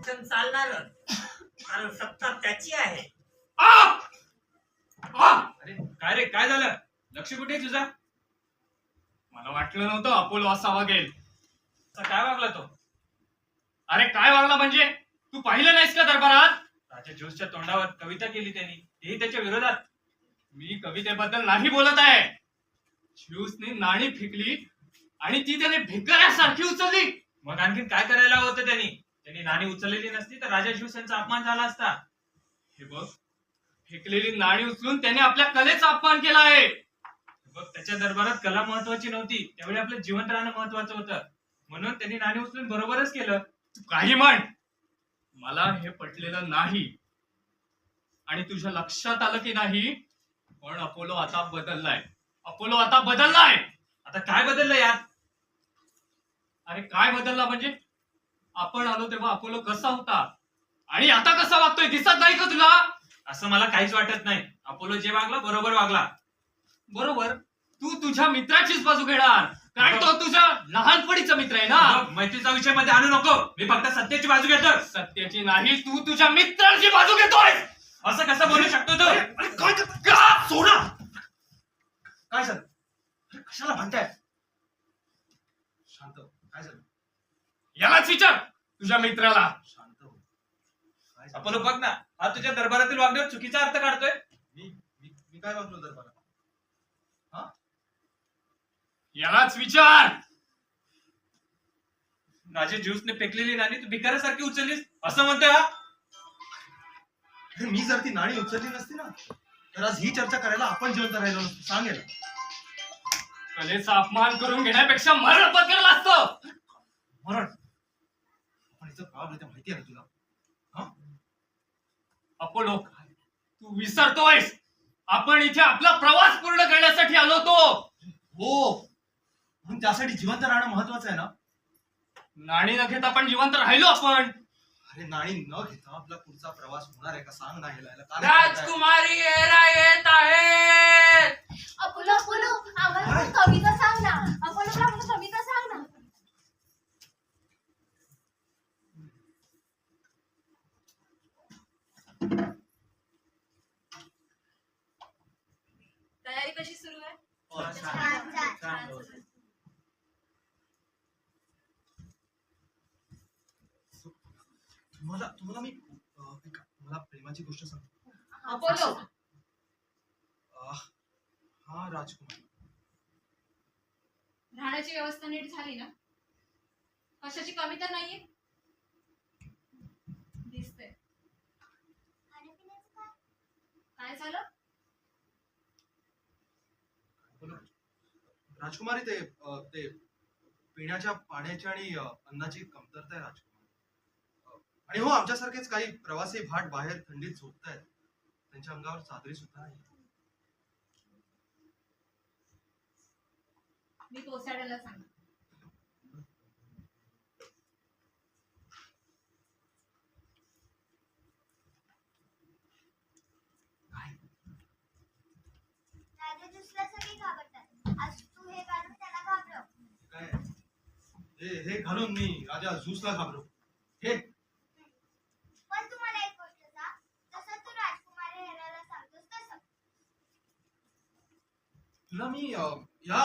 शासन चालणारच, कारण सत्ता त्याची आहे. अरे काय रे, काय झालं? लक्ष कुठे आहे तुझा? मला वाटलं नव्हतं अपोलो असा वागेल. काय वागला तो? अरे काय वागला म्हणजे? तू पाहिलं नाहीस का दरबारात? राजा ज्यूसच्या तोंडावर कविता केली त्यांनी, तेही त्याच्या विरोधात. मी कवितेबद्दल नाही बोलत आहे. ज्यूसने नाणी फेकली आणि ती त्याने भिकाऱ्यासारखी उचलली. मग आणखीन काय करायला हवं होतं त्यांनी? त्यांनी नाणी उचललेली नसती तर राजा ज्यूस यांचा अपमान झाला असता. हे बघ, फेकलेली नाणी उचलून त्याने आपल्या कलेचा अपमान केला आहे. बघ, त्याच्या दरबारात कला महत्वाची नव्हती, त्यावेळी आपलं जिवंत राहणं महत्वाचं होतं, म्हणून त्यांनी नाणी उचलून बरोबरच केलं. तू काही म्हण, मला हे पटलेलं नाही. आणि तुझ्या लक्षात आलं की नाही, पण अपोलो आता बदललाय. अपोलो आता बदललाय. आता काय बदललं यार? अरे काय बदलला म्हणजे? आपण आलो तेव्हा अपोलो कसा होता आणि आता कसा वागतोय दिसत नाही का तुला? असं मला काहीच वाटत नाही. अपोलो जे वागला बरोबर वागला. बरोबर? तू तुझ्या मित्राचीच बाजू घेणार, कारण तो तुझा लहानपणीचा मित्र आहे ना. बघ, मैत्रीचा विषय मध्ये आणू नको. मी फक्त सत्याची बाजू घेतो. सत्याची नाही, तू तुझ्या मित्राची बाजू घेतोय. असं कसं बोलू शकतो तू? अरे काय का सोडा. काय झालं? अरे कशाला म्हणताय? शांत हो. काय झालं? यालाच विचार तुझ्या मित्राला. शांत हो. काय झालं? अपोलो बघ ना, हा तुझ्या दरबारातील वागण्यावर चुकीचा अर्थ काढतोय. मी काय वागलो दरबारात? यालाच विचार. राजे ज्यूसने फेकलेली नाणी तू भिकाऱ्यासारखी उचललीस असं म्हणतोय हा? अरे मी जर ती नाणी उचलली नसती ना, तर आज ही चर्चा करायला आपण जिवंत राहिलो नसतो. सांगेल कलेचा अपमान करून घेण्यापेक्षा मरण पत्करलं असतं. मरण. आपण इथं का आलोय ते माहिती आहे ना तुला? अपोलो, तू विसरतोयस, आपण इथे आपला प्रवास पूर्ण करण्यासाठी आलो होतो. हो, म्हणून त्यासाठी जिवंत राहणं महत्वाचं आहे ना. नाणी न घेता आपण जिवंत राहिलो आपण. अरे नाणी न घेता आपला पुढचा प्रवास होणार आहे का? सांग ना. याला काय राजकुमारी येरा येत आहेत. अपोलो अपोलो आम्हाला पण कविता सांग ना. अपोलो आम्हाला कविता सांग ना. तयारी कशी सुरू आहे? तुम्हाला मी मला प्रेमाची गोष्ट सांगतो. अपोलो, हा राजकुमार. राहण्याची व्यवस्था नीट झाली ना? कशाची कमी तर नाहीये? दिसतंय. काय झालं? राजकुमारी ते पिण्याच्या पाण्याची आणि अन्नाची कमतरता आहे राजकुमारी. आणि हो, आमच्यासारखेच काही प्रवासी भाट बाहेर थंडीत झोपतायत. त्यांच्या अंगावर चादरी सुद्धा नाही. मी पोसाड्याला सांग. काय हे घालून मी राजा झूसला घाबरो. हे पण तुम्हाला एक गोष्ट सांग, जसं तू राजकुमारी हेराला सांगतोस तसं. तुला मी या